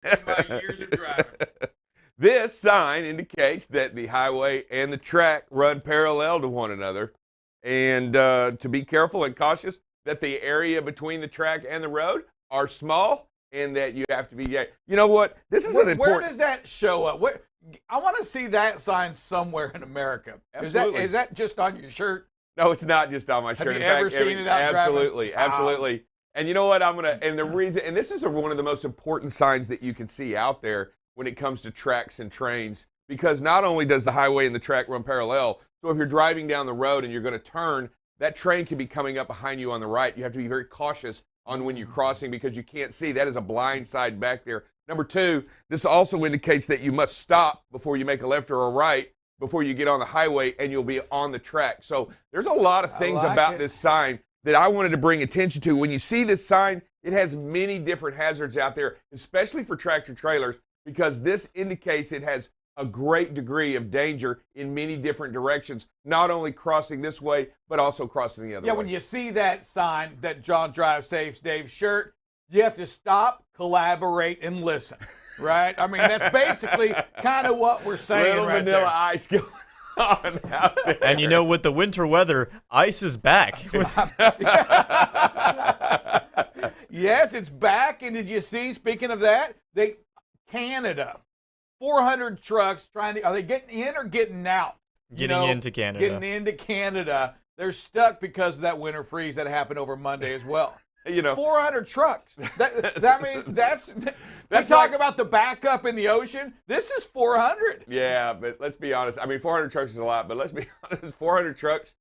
in my years of driving. This sign indicates that the highway and the track run parallel to one another, and to be careful and cautious that the area between the track and the road are small, and that you have to be. You know what? This is an important. Where does that show up? I want to see that sign somewhere in America. Absolutely. Is that just on your shirt? No, it's not just on my shirt. Have you ever seen it out absolutely, driving? absolutely. And you know what? And the reason, and this is one of the most important signs that you can see out there when it comes to tracks and trains, because not only does the highway and the track run parallel, so if you're driving down the road and you're going to turn, that train could be coming up behind you on the right. You have to be very cautious on when you're crossing because you can't see. That is a blind side back there. Number two, this also indicates that you must stop before you make a left or a right before you get on the highway, and you'll be on the track. So there's a lot of things about this sign that I wanted to bring attention to. When you see this sign, it has many different hazards out there, especially for tractor trailers, because this indicates it has a great degree of danger in many different directions, not only crossing this way, but also crossing the other way. Yeah, when you see that sign, that John Drive Saves Dave shirt, you have to stop, collaborate, and listen, right? I mean, that's basically kind of what we're saying Little right vanilla there. ice going on out there. And you know, with the winter weather, ice is back. Yes, it's back. And did you see, speaking of that, Canada, 400 trucks are they getting in or getting out? Getting into Canada. Getting into Canada. They're stuck because of that winter freeze that happened over Monday as well. 400 trucks. That's talk about the backup in the ocean. This is 400. Yeah, but let's be honest. I mean, 400 trucks is a lot, but let's be honest. 400 trucks,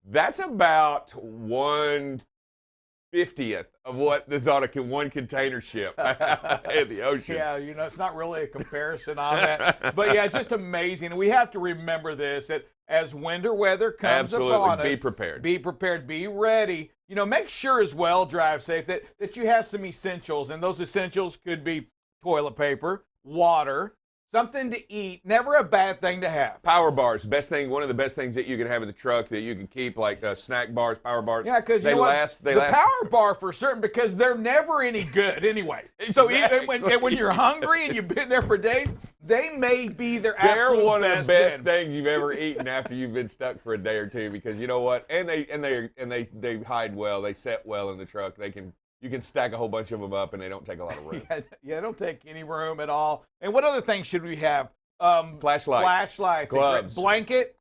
that's about 1/50th of what is on one container ship in the ocean. Yeah, it's not really a comparison on that. But yeah, it's just amazing. And we have to remember this, that as winter weather comes upon us, be prepared. Be prepared, be ready. Make sure as well, drive safe, that you have some essentials. And those essentials could be toilet paper, water, something to eat. Never a bad thing to have. Power bars, one of the best things that you can have in the truck that you can keep, like snack bars, power bars. Yeah, because they last. The power bar for certain, because they're never any good anyway. Exactly. So even when you're hungry and you've been there for days, they may be their absolute They're one of the best then. things you've ever eaten after you've been stuck for a day or two, because you know what? And they hide well. They set well in the truck. You can stack a whole bunch of them up, and they don't take a lot of room. Yeah, they don't take any room at all. And what other things should we have? Flashlights, gloves, blankets.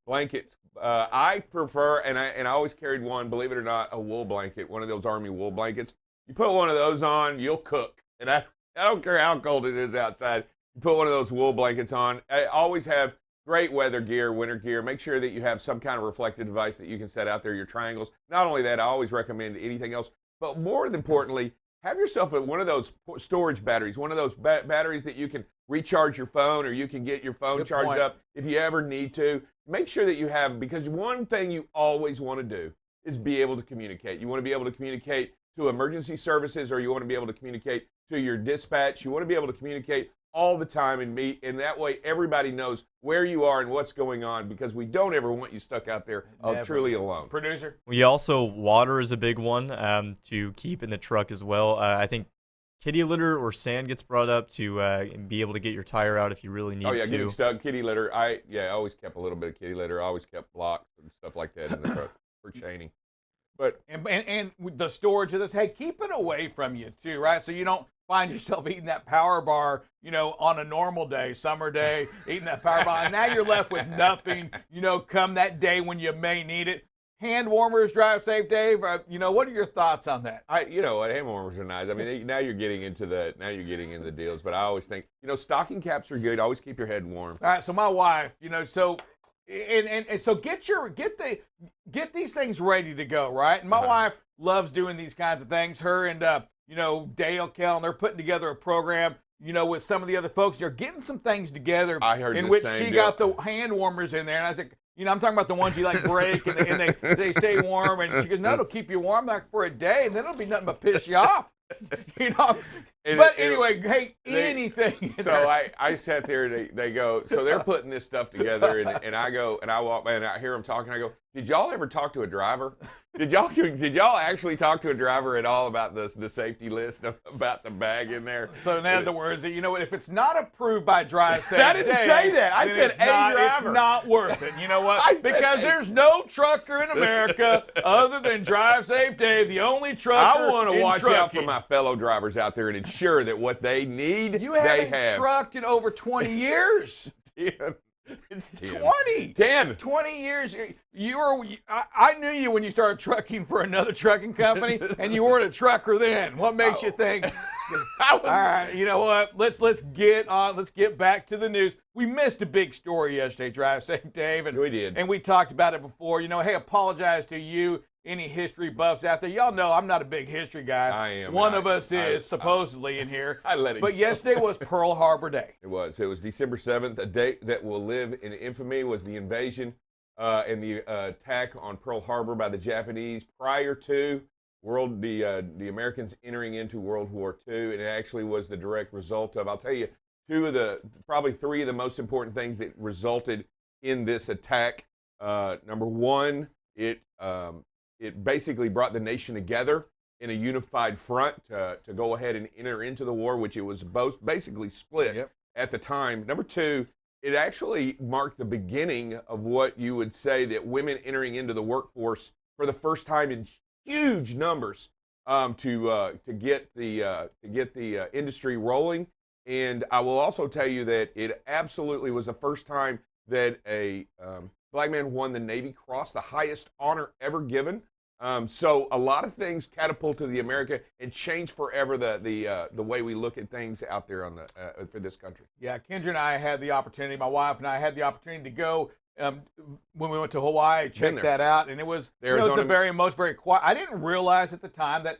I prefer, and I always carried one, believe it or not, a wool blanket, one of those army wool blankets. You put one of those on, you'll cook. And I don't care how cold it is outside. You put one of those wool blankets on. I always have great weather gear, winter gear. Make sure that you have some kind of reflective device that you can set out there, your triangles. Not only that, I always recommend anything else. But more importantly, have yourself one of those storage batteries, one of those batteries that you can recharge your phone, or you can get your phone charged up if you ever need to. Make sure that you have, because one thing you always want to do is be able to communicate. You want to be able to communicate to emergency services, or you want to be able to communicate to your dispatch. You want to be able to communicate all the time and that way everybody knows where you are and what's going on, because we don't ever want you stuck out there truly alone. Producer? Water is a big one to keep in the truck as well. I think kitty litter or sand gets brought up to be able to get your tire out if you really need to. Oh yeah, getting stuck, kitty litter. I always kept a little bit of kitty litter. I always kept blocks and stuff like that in the truck for chaining. But and the storage of this, hey, keep it away from you too, right? So you don't find yourself eating that power bar, on a normal day, summer day, eating that power bar, and now you're left with nothing, come that day when you may need it. Hand warmers, drive safe, Dave. What are your thoughts on that? Hand warmers are nice. I mean, now you're getting into the deals. But I always think, stocking caps are good. Always keep your head warm. All right. So my wife, so get these things ready to go, right? And my wife loves doing these kinds of things. Her and Dale Kell, they're putting together a program, with some of the other folks. They're getting some things together. I heard in the which same she deal. got the hand warmers in there, and I said, I'm talking about the ones you like break and they stay warm. And she goes, no, it'll keep you warm like for a day, and then it'll be nothing but piss you off. Anyway, anything. So I sat there. They go. So they're putting this stuff together, and I go and I walk by and I hear them talking. I go, did y'all ever talk to a driver? Did y'all actually talk to a driver at all about the safety list about the bag in there? So in other words, you know what? If it's not approved by Drive Safe I didn't say that. I said a driver. It's not worth it. You know what? I said Because there's no trucker in America other than Drive Safe Dave, the only trucker. I want to in watch out trucking. for my fellow drivers out there and ensure that what they need, You they haven't have. trucked in over 20 years. 10. It's 10. 20. 10. 20 years. I knew you when you started trucking for another trucking company, and you weren't a trucker then. What makes you think? All right, you know what? Let's get on. Let's get back to the news. We missed a big story yesterday, Drive Safe Dave, and We did. and we talked about it before. You know, hey, apologize to you, any history buffs out there. Y'all know I'm not a big history guy. I am. One of us is supposedly in here. I let it But go. yesterday was Pearl Harbor Day. It was December 7th. A date that will live in infamy was the invasion and the attack on Pearl Harbor by the Japanese prior to the Americans entering into World War II, and it actually was the direct result of, I'll tell you, probably three of the most important things that resulted in this attack. Number one, it basically brought the nation together in a unified front to go ahead and enter into the war, which it was both basically split at the time. Number two, it actually marked the beginning of what you would say that women entering into the workforce for the first time in huge numbers to get the industry rolling. And I will also tell you that it absolutely was the first time that a black man won the Navy Cross, the highest honor ever given. So a lot of things catapulted the America and changed forever the way we look at things out there on for this country. Yeah, Kendra and I had the opportunity, my wife and I had the opportunity to go when we went to Hawaii, check that out, and it was very quiet. I didn't realize at the time that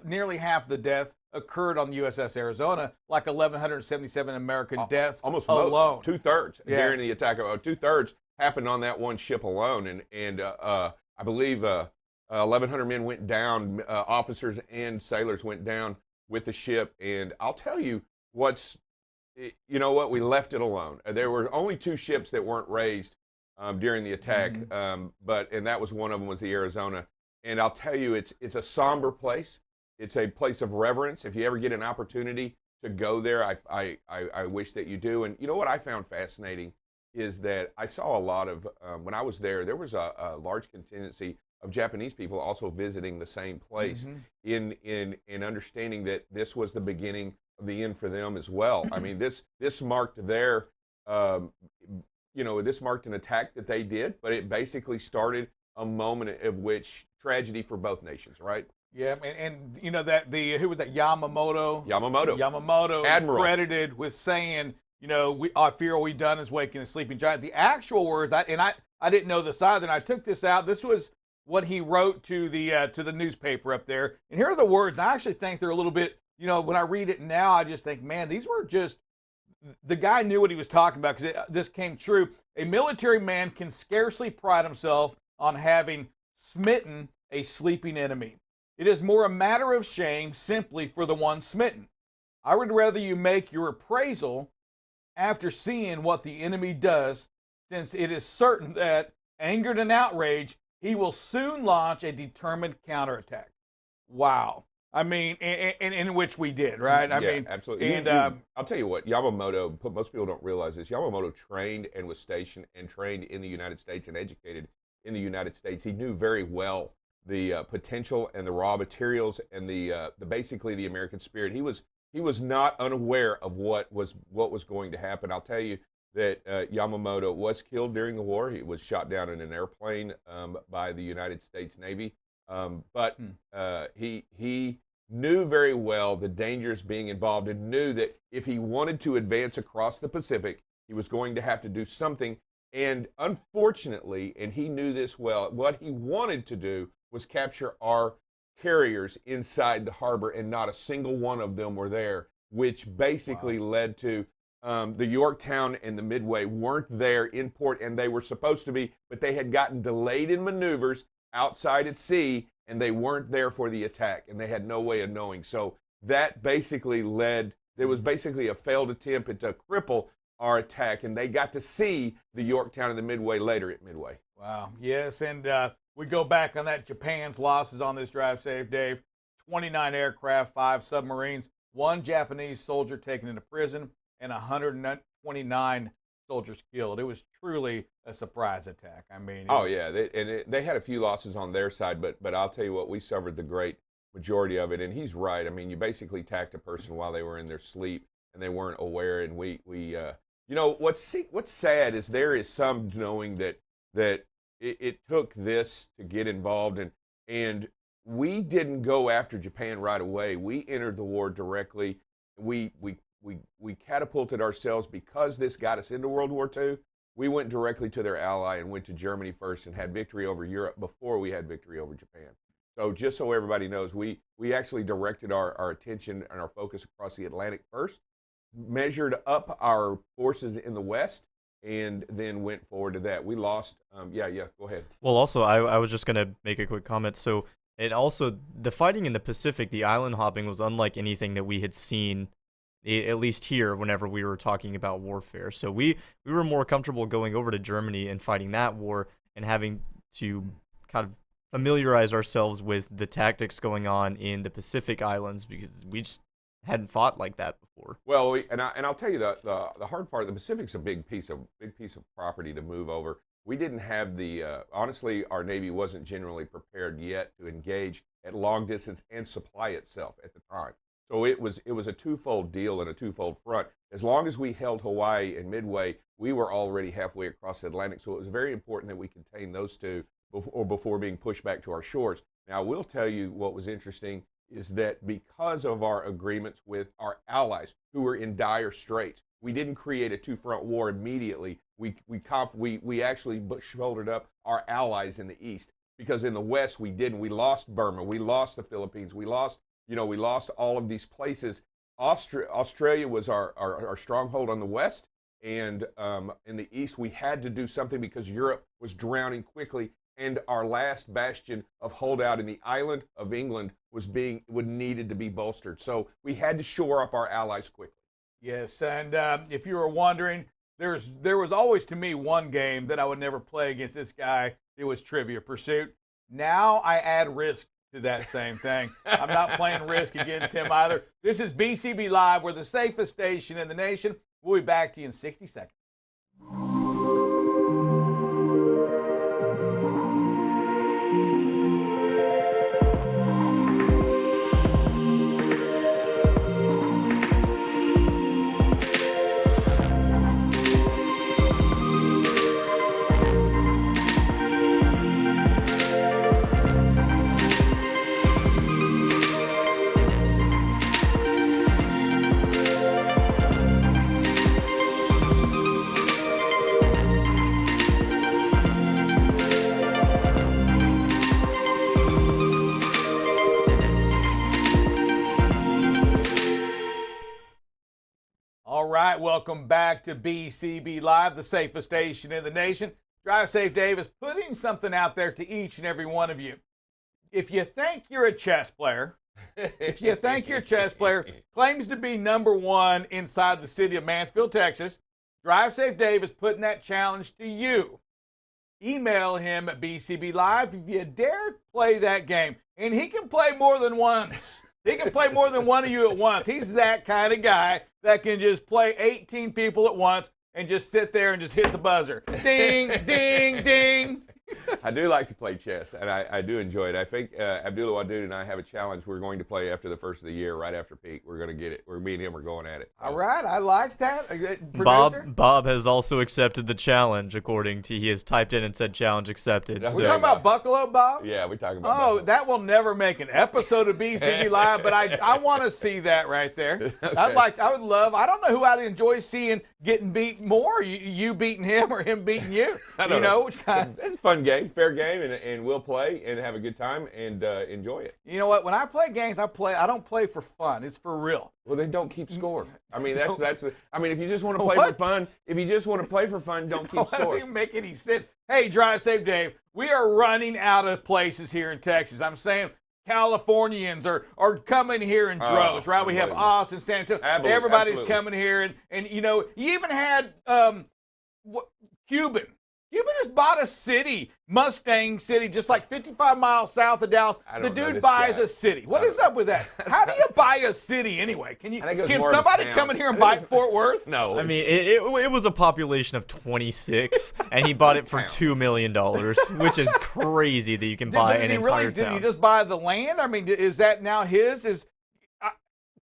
nearly half the death occurred on the USS Arizona, like 1,177 American deaths almost alone. Most, 2/3 during the attack. 2/3 happened on that one ship alone, and I believe 1,100 men went down, officers and sailors went down with the ship. And I'll tell you you know what, we left it alone. There were only 2 ships that weren't raised during the attack, and that was one of them was the Arizona. And I'll tell you, it's a somber place. It's a place of reverence. If you ever get an opportunity to go there, I wish that you do. And you know what I found fascinating is that I saw a lot of, when I was there was a large contingency of Japanese people also visiting the same place in understanding that this was the beginning of the end for them as well. I mean, this marked their, this marked an attack that they did, but it basically started a moment of which tragedy for both nations, right? Yeah, and you know that who was that, Yamamoto? Yamamoto, Admiral, credited with saying, you know, I fear we done is waking a sleeping giant. The actual words, I didn't know this either, and I took this out. This was what he wrote to the newspaper up there, and here are the words. I actually think they're a little bit, you know, when I read it now, I just think, man, these were just, the guy knew what he was talking about because this came true. A military man can scarcely pride himself on having smitten a sleeping enemy. It is more a matter of shame simply for the one smitten. I would rather you make your appraisal after seeing what the enemy does, since it is certain that, angered and outraged, he will soon launch a determined counterattack. Wow. I mean, in which we did, right? I mean, absolutely. And I'll tell you what, Yamamoto, most people don't realize this, Yamamoto trained and was stationed and trained in the United States and educated in the United States. He knew very well the potential and the raw materials and the basically the American spirit. He was not unaware of what was going to happen. I'll tell you that Yamamoto was killed during the war. He was shot down in an airplane by the United States Navy. But he knew very well the dangers being involved and knew that if he wanted to advance across the Pacific, he was going to have to do something. And unfortunately, and he knew this well, what he wanted to do was capture our carriers inside the harbor, and not a single one of them were there, which basically led to the Yorktown and the Midway weren't there in port, and they were supposed to be, but they had gotten delayed in maneuvers outside at sea, and they weren't there for the attack, and they had no way of knowing. So that basically there was basically a failed attempt to cripple our attack, and they got to see the Yorktown and the Midway later at Midway. Wow, yes, and We go back on that Japan's losses on this drive safe, Dave. 29 aircraft, 5 submarines, 1 Japanese soldier taken into prison, and 129 soldiers killed. It was truly a surprise attack. I mean, Oh yeah, they had a few losses on their side, but I'll tell you what, we suffered the great majority of it. And he's right. I mean, you basically attacked a person while they were in their sleep and they weren't aware. And we you know, what's sad is there is some knowing that it took this to get involved, and we didn't go after Japan right away. We entered the war directly. We catapulted ourselves because this got us into World War II. We went directly to their ally and went to Germany first and had victory over Europe before we had victory over Japan. So just so everybody knows, we actually directed our attention and our focus across the Atlantic first, measured up our forces in the West, and then went forward to that. We lost, yeah, go ahead. Well, also, I was just going to make a quick comment. So, and also, the fighting in the Pacific, the island hopping, was unlike anything that we had seen, at least here, whenever we were talking about warfare. So we were more comfortable going over to Germany and fighting that war and having to kind of familiarize ourselves with the tactics going on in the Pacific Islands, because we just hadn't fought like that before. Well, I'll tell you the hard part. The Pacific's a big piece of property to move over. We didn't have the honestly, our Navy wasn't generally prepared yet to engage at long distance and supply itself at the time. So it was a twofold deal and a twofold front. As long as we held Hawaii and Midway, we were already halfway across the Atlantic. So it was very important that we contain those two before being pushed back to our shores. Now, I will tell you what was interesting is that because of our agreements with our allies who were in dire straits, we didn't create a two-front war immediately. We actually shouldered up our allies in the East, because in the West we didn't. We lost Burma, we lost the Philippines, we lost all of these places. Australia was our stronghold on the West, and in the East we had to do something because Europe was drowning quickly, and our last bastion of holdout in the island of England needed to be bolstered. So we had to shore up our allies quickly. Yes, and if you were wondering, there was always, to me, one game that I would never play against this guy. It was Trivia Pursuit. Now I add Risk to that same thing. I'm not playing Risk against him either. This is BCB Live. We're the safest station in the nation. We'll be back to you in 60 seconds. All right, welcome back to BCB Live, the safest station in the nation. Drive Safe Dave is putting something out there to each and every one of you. If you think you're a chess player, claims to be #1 inside the city of Mansfield, Texas, Drive Safe Dave is putting that challenge to you. Email him at BCB Live if you dare play that game. And he can play more than once. He can play more than one of you at once. He's that kind of guy that can just play 18 people at once and just sit there and just hit the buzzer. Ding, ding, ding. I do like to play chess, and I do enjoy it. I think Abdullah Wadud and I have a challenge we're going to play after the first of the year, right after peak. We're going to get it. Me and him are going at it. All right, I like that. Producer? Bob has also accepted the challenge, he has typed in and said challenge accepted. We're talking about Buckle, Bob? Yeah, we're talking about Buckle. That will never make an episode of BCB Live, but I want to see that right there. Okay. I would love, I don't know who I'd enjoy seeing getting beat more, you beating him or him beating you. I don't know. Which kind? It's a fun game, fair game, and we'll play and have a good time and enjoy it. You know what? When I play games, I don't play for fun. It's for real. Well, then don't keep score. I mean, if you just want to play for fun, don't keep score. That doesn't even make any sense. Hey, Drive Safe Dave, we are running out of places here in Texas. I'm saying Californians are coming here in droves, right? We have Austin, San Antonio. Everybody's coming here, and you even had Cuban Cuba just bought a city, Mustang City, just like 55 miles south of Dallas. The dude buys a city. What is up with that? How do you buy a city anyway? Can somebody come in here and buy Fort Worth? No. I mean, it was a population of 26, and he bought it for $2 million, which is crazy that you can buy an entire town. Did he just buy the land? I mean, is that now his?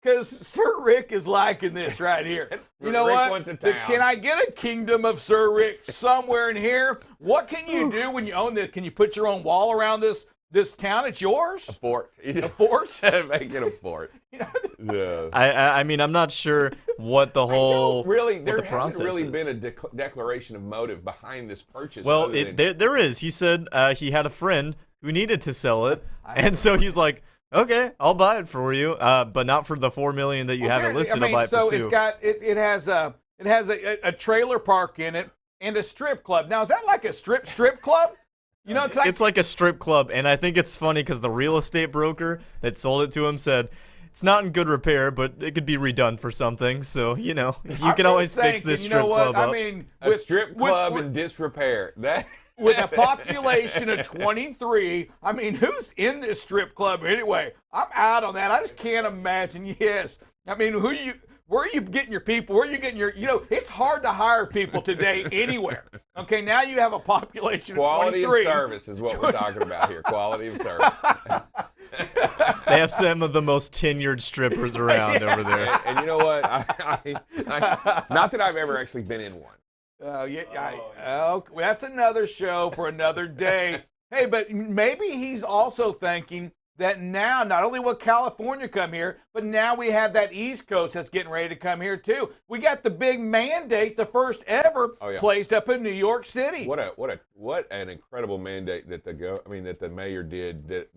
Because Sir Rick is liking this right here. You know Rick what? wants a town. Can I get a kingdom of Sir Rick somewhere in here? What can you do when you own this? Can you put your own wall around this town? It's yours? A fort. A fort? Make it a fort. Yeah. I mean, I'm not sure what the whole there the hasn't really is. been a declaration of motive behind this purchase. Well, there is. He said he had a friend who needed to sell it, and so he's like, okay, I'll buy it for you, but not for the $4 million that you have it listed. I'll buy it for $2 million. It has a trailer park in it and a strip club. Now, is that like a strip club? You know, it's like a strip club, and I think it's funny because the real estate broker that sold it to him said it's not in good repair, but it could be redone for something. So you can always fix this strip club up. I mean, a strip club in disrepair. That. With a population of 23, I mean, who's in this strip club anyway? I'm out on that. I just can't imagine. Yes. I mean, where are you getting your people? Where are you getting it's hard to hire people today anywhere. Okay, now you have a population of 23. Quality of service is what we're talking about here. Quality of service. They have some of the most tenured strippers around over there. And you know what? Not that I've ever actually been in one. That's another show for another day. Hey, but maybe he's also thinking that now not only will California come here, but now we have that East Coast that's getting ready to come here too. We got the big mandate, the first ever placed up in New York City. What an incredible mandate that the mayor did.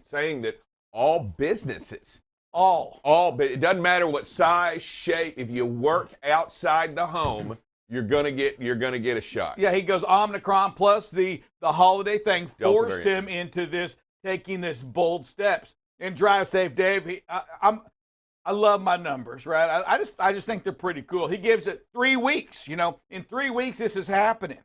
Saying that all businesses. But it doesn't matter what size, shape. If you work outside the home, you're gonna get a shot. Yeah, he goes Omicron plus the holiday thing forced him into this, taking this bold steps. And drive safe, Dave. I love my numbers, right? I just think they're pretty cool. He gives it 3 weeks. In 3 weeks this is happening.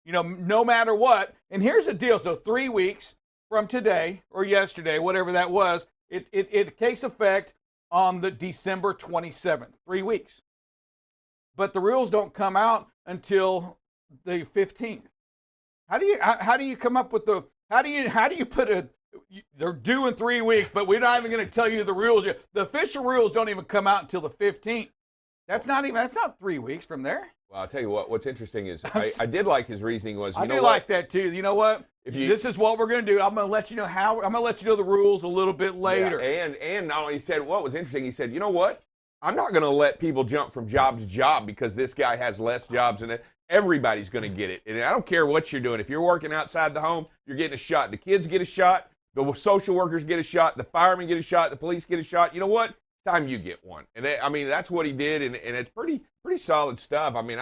No matter what. And here's the deal. So 3 weeks from today or yesterday, whatever that was, it takes effect on the December 27th. 3 weeks. But the rules don't come out until the 15th. How do you come up with how do you put they're due in 3 weeks, but we're not even going to tell you the rules yet. The official rules don't even come out until the 15th. That's not 3 weeks from there. Well, I'll tell you what's interesting is I did like his reasoning was, I do like that too. You know what? This is what we're going to do. I'm going to let you know the rules a little bit later. Yeah, and not only he said what was interesting, he said, you know what? I'm not going to let people jump from job to job because this guy has less jobs than it. Everybody's going to get it. And I don't care what you're doing. If you're working outside the home, you're getting a shot. The kids get a shot. The social workers get a shot. The firemen get a shot. The police get a shot. You know what? It's time you get one. And that's what he did. And it's pretty solid stuff. I mean,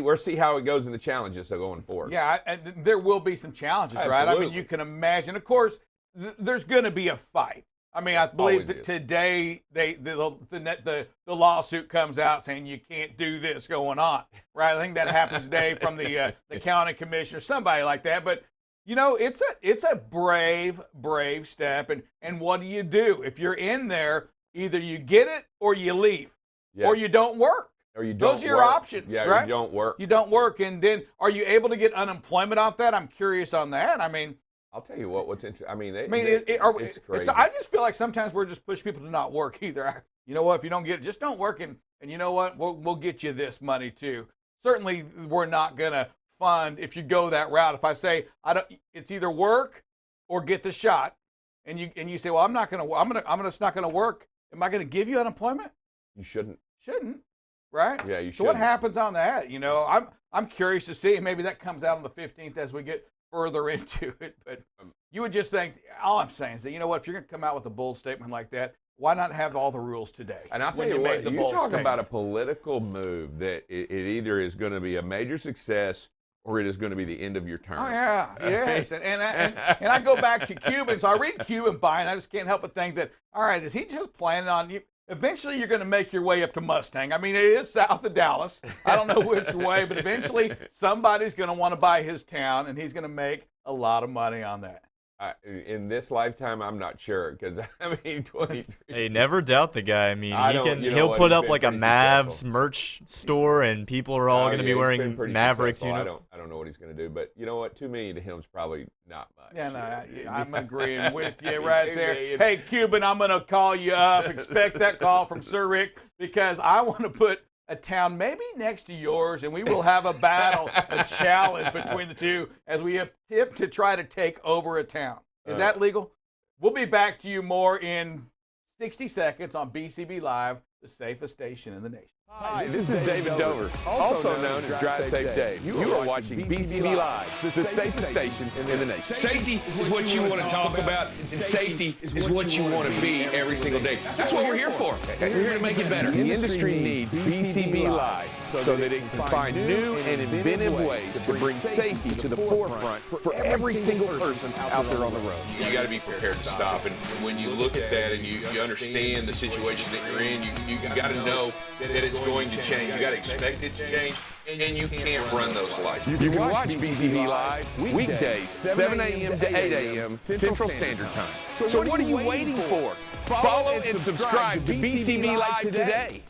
we'll see how it goes in the challenges going forward. Yeah, there will be some challenges, right? I mean, you can imagine. Of course, there's going to be a fight. I mean, I believe that today the lawsuit comes out saying you can't do this going on, right? I think that happens today from the county commissioner, somebody like that. But it's a brave step. And what do you do if you're in there? Either you get it or you leave, or you don't work. Or you don't. Those are your options, right? You don't work. You don't work, and then are you able to get unemployment off that? I'm curious on that. I mean. I'll tell you what's interesting. I mean, it's crazy. So I just feel like sometimes we're just push people to not work either. You know what? If you don't get it, just don't work, and you know what? We'll get you this money too. Certainly, we're not gonna fund if you go that route. If I say it's either work or get the shot, and you say, well, I'm just not gonna work. Am I gonna give you unemployment? You shouldn't. Shouldn't, right? Yeah, you should. So what happens on that? I'm curious to see. Maybe that comes out on the 15th as we get further into it, but you would just think, all I'm saying is that, you know what, if you're going to come out with a bold statement like that, why not have all the rules today? And I'll tell you what, you're talking about a political move that it either is going to be a major success or it is going to be the end of your term. Oh, yeah, yes. And I go back to Cuban, so I read Cuban Pie, and I just can't help but think that, all right, is he just planning on, eventually you're going to make your way up to Mustang. I mean, it is south of Dallas. I don't know which way, but eventually somebody's going to want to buy his town, and he's going to make a lot of money on that. In this lifetime, I'm not sure, because I mean, 23. Hey, never doubt the guy. I mean, he'll what, put he's up been like a pretty Mavs successful. merch store, and people are all going to be He's wearing been pretty Mavericks successful. I don't know what he's going to do, but you know what? $2 million to him is probably not much. Yeah, no, I'm agreeing with you right there. million. Hey, Cuban, I'm going to call you up. Expect that call from Sir Rick, because I want to put a town maybe next to yours, and we will have a battle, a challenge between the two as we attempt to try to take over a town. Is that legal? We'll be back to you more in 60 seconds on BCB Live, the safest station in the nation. Hi, this is David Dover, also known as Drive Safe Dave. You are watching BCB Live, the safest station in the nation. Safety is what you want to talk about, and safety is what you want to be every single day. That's what we're here for. We're here to make it better. The industry needs BCB Live so that it can find new and inventive ways to bring safety to the forefront for every single person out there on the road. You got to be prepared to stop, and when you look at that and you understand the situation that you're in, you got to know that it's going to change. You got to expect it to change, and you can't run those lights. You can watch BCB Live weekdays, 7 a.m. to 8 a.m. Central Standard Time. So what are you waiting for? Follow and subscribe to BCB Live today.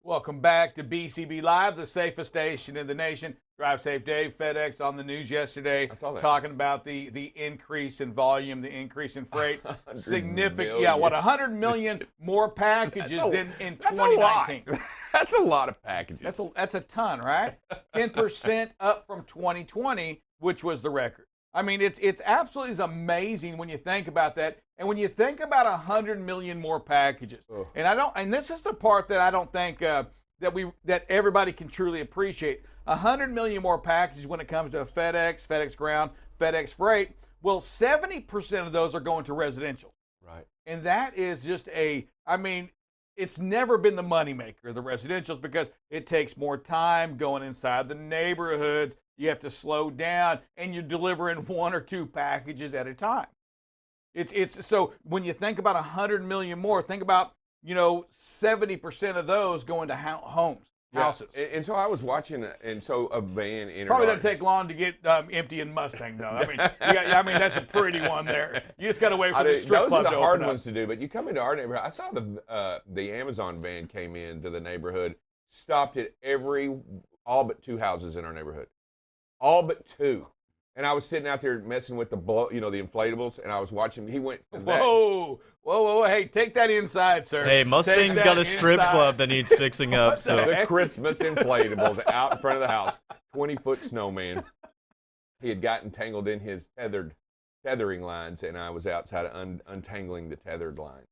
Welcome back to BCB Live, the safest station in the nation. Drive Safe Dave, FedEx on the news yesterday, I saw that. talking about the increase in volume, the increase in freight. Significant, million. yeah, 100 million more packages in That's a lot. 2019. That's a lot of packages. That's a ton, right? 10% up from 2020, which was the record. I mean, it's absolutely amazing when you think about that, and when you think about 100 million more packages. Ugh. And this is the part that I don't think that everybody can truly appreciate. 100 million more packages when it comes to FedEx, FedEx Ground, FedEx Freight. Well, 70% of those are going to residential. Right. And that is just it's never been the moneymaker, the residentials, because it takes more time going inside the neighborhoods. You have to slow down, and you're delivering 1 or 2 packages at a time. It's so when you think about 100 million more, think about 70% of those going to houses. And so I was watching, and so a van entered. Probably doesn't take long to get empty in Mustang, though. I mean, that's a pretty one there. You just got to wait for the strip those club are to the hard open ones to do. But you come into our neighborhood. I saw the Amazon van came into the neighborhood, stopped at all but 2 houses in our neighborhood, all but 2. And I was sitting out there messing with the inflatables, and I was watching. He went. Whoa! Hey, take that inside, sir. Hey, Mustang's got a strip club that needs fixing up. So the Christmas inflatables out in front of the house, 20-foot snowman. He had gotten tangled in his tethering lines, and I was outside untangling the tethered line.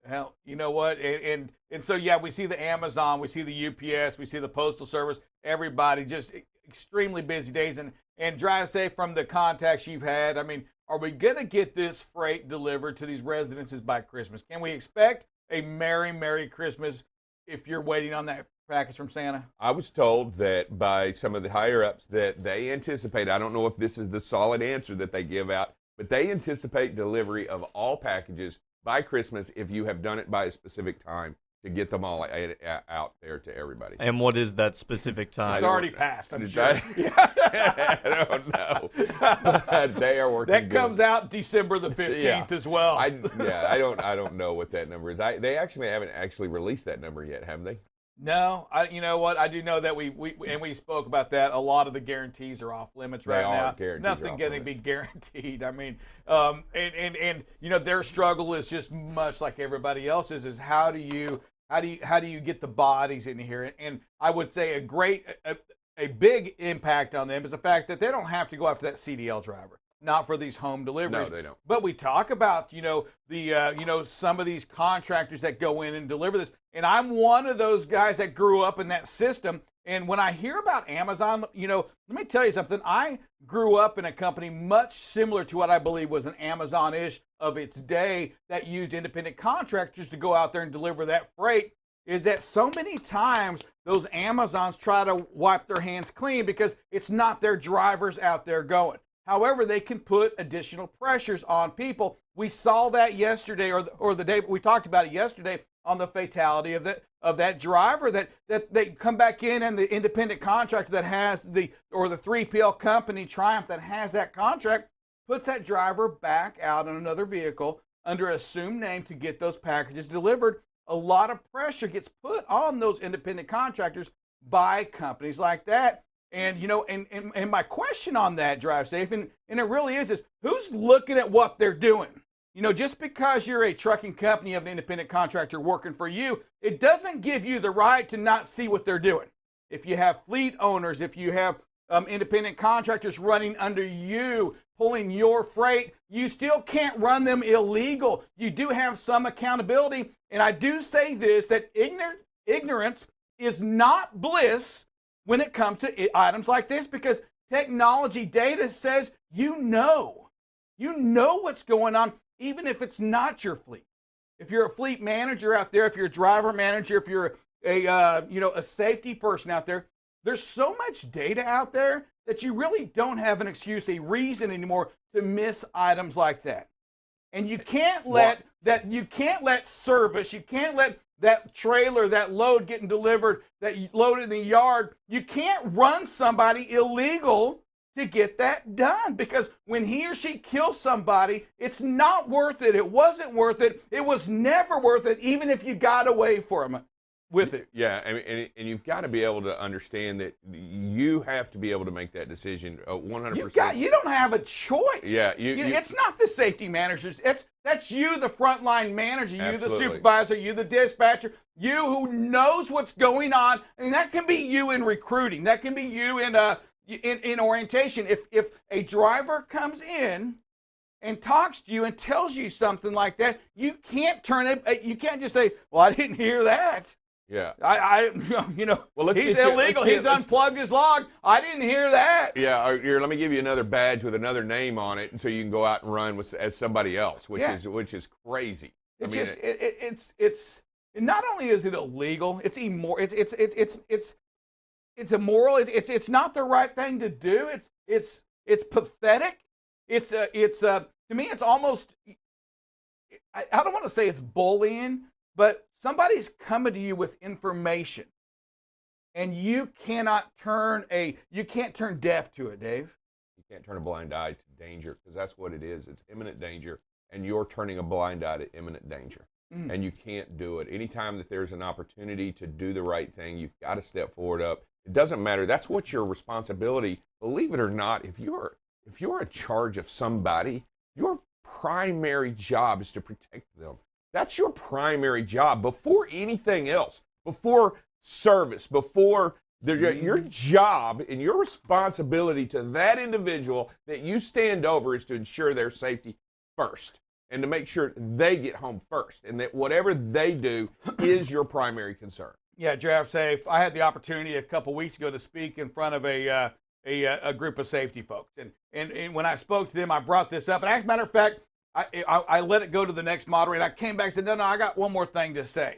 Hell, you know what? And so yeah, we see the Amazon, we see the UPS, we see the Postal Service. Everybody just extremely busy days. And Drive Safe, from the contacts you've had, I mean, are we going to get this freight delivered to these residences by Christmas? Can we expect a Merry Christmas if you're waiting on that package from Santa? I was told that by some of the higher-ups that they anticipate, I don't know if this is the solid answer that they give out, but they anticipate delivery of all packages by Christmas if you have done it by a specific time, to get them all out there to everybody. And what is that specific time? It's already passed, I'm sure. I don't know. But they are working. That comes out December the 15th as well. I don't know what that number is. They haven't actually released that number yet, have they? No, you know what? I do know that we spoke about that. A lot of the guarantees are off limits right now. Nothing going to be guaranteed. I mean, and their struggle is just much like everybody else's. Is how do you get the bodies in here? And I would say a big impact on them is the fact that they don't have to go after that CDL driver. Not for these home deliveries. No, they don't. But we talk about, some of these contractors that go in and deliver this. And I'm one of those guys that grew up in that system. And when I hear about Amazon, let me tell you something. I grew up in a company much similar to what I believe was an Amazon-ish of its day that used independent contractors to go out there and deliver that freight. Is that so many times those Amazons try to wipe their hands clean because it's not their drivers out there going. However, they can put additional pressures on people. We saw that yesterday, or the day we talked about it yesterday on the fatality of that driver that they come back in, and the independent contractor that has the 3PL company, Triumph, that has that contract, puts that driver back out in another vehicle under assumed name to get those packages delivered. A lot of pressure gets put on those independent contractors by companies like that. And, and my question on that, Drive Safe, and it really is who's looking at what they're doing? Just because you're a trucking company, you have an independent contractor working for you, it doesn't give you the right to not see what they're doing. If you have fleet owners, if you have independent contractors running under you, pulling your freight, you still can't run them illegal. You do have some accountability. And I do say this, that ignorance is not bliss when it comes to items like this, because technology data says you know what's going on, even if it's not your fleet. If you're a fleet manager out there, if you're a driver manager, if you're a safety person out there, there's so much data out there that you really don't have an excuse, a reason anymore to miss items like that. And you can't let service, you can't let that trailer, that load getting delivered, that you loaded in the yard, you can't run somebody illegal to get that done, because when he or she kills somebody, it's not worth it. It wasn't worth it. It was never worth it, even if you got away from it with it. Yeah, and you've got to be able to understand that you have to be able to make that decision 100%. You don't have a choice. Yeah, it's not the safety managers. That's you, the frontline manager, you, Absolutely. the supervisor, you, the dispatcher, you who knows what's going on, and that can be you in recruiting. That can be you in orientation. If a driver comes in and talks to you and tells you something like that, you can't turn it. You can't just say, "Well, I didn't hear that." Yeah. Well, he's illegal. He's unplugged his log. I didn't hear that. Yeah. Here, let me give you another badge with another name on it, and so you can go out and run as somebody else, which is crazy. It's not only is it illegal, it's immoral. It's immoral. It's not the right thing to do. It's pathetic. To me, it's almost. I don't want to say it's bullying, but somebody's coming to you with information, and you can't turn deaf to it, Dave. You can't turn a blind eye to danger, because that's what it is. It's imminent danger, and you're turning a blind eye to imminent danger. And you can't do it. Anytime that there's an opportunity to do the right thing, you've got to step forward up. It doesn't matter. That's what your responsibility. Believe it or not, if you're in charge of somebody, your primary job is to protect them. That's your primary job before anything else, before service, before your job and your responsibility to that individual that you stand over is to ensure their safety first, and to make sure they get home first, and that whatever they do is your primary concern. Yeah, Draft Safe. I had the opportunity a couple weeks ago to speak in front of a group of safety folks, and when I spoke to them, I brought this up. And as a matter of fact, I let it go to the next moderator. I came back and said, no, I got one more thing to say.